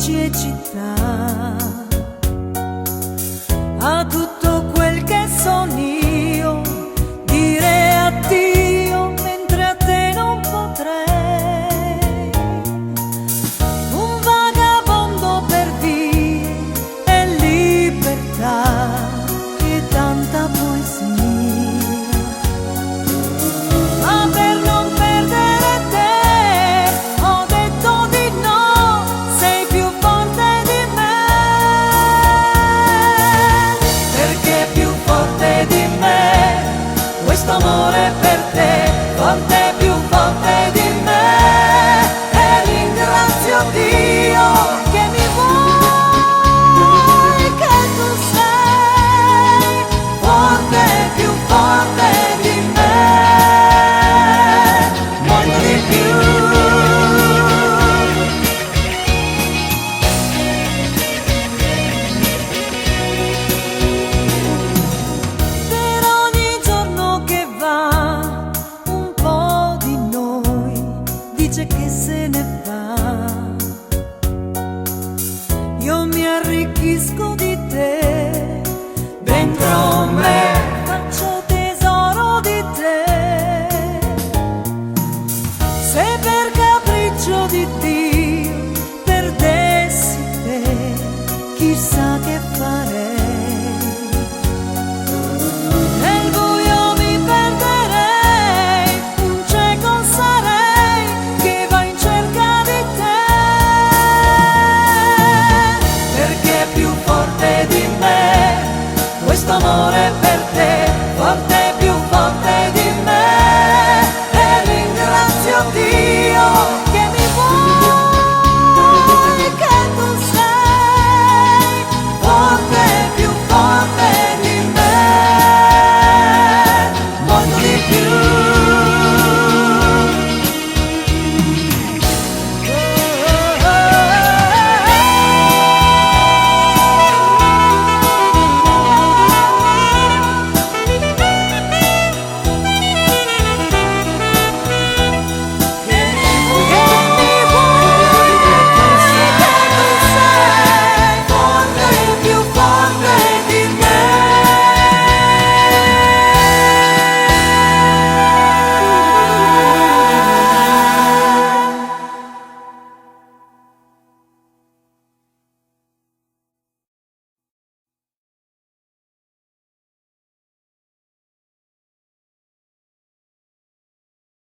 amici e città, a tutto quel che son io, dire addio mentre a te non potrei. Un vagabondo per vie e libertà e tanta poesia. Ma per non perdere te ho detto di no, sei più forte di me, perché più forte di me questo amore per te, forte, più forte di me, e ringrazio Dio che mi vuoi, che tu sei forte, più forte di me, molto di più. Per ogni giorno che va un po' di noi dice che se ne va, io mi arricchisco di te.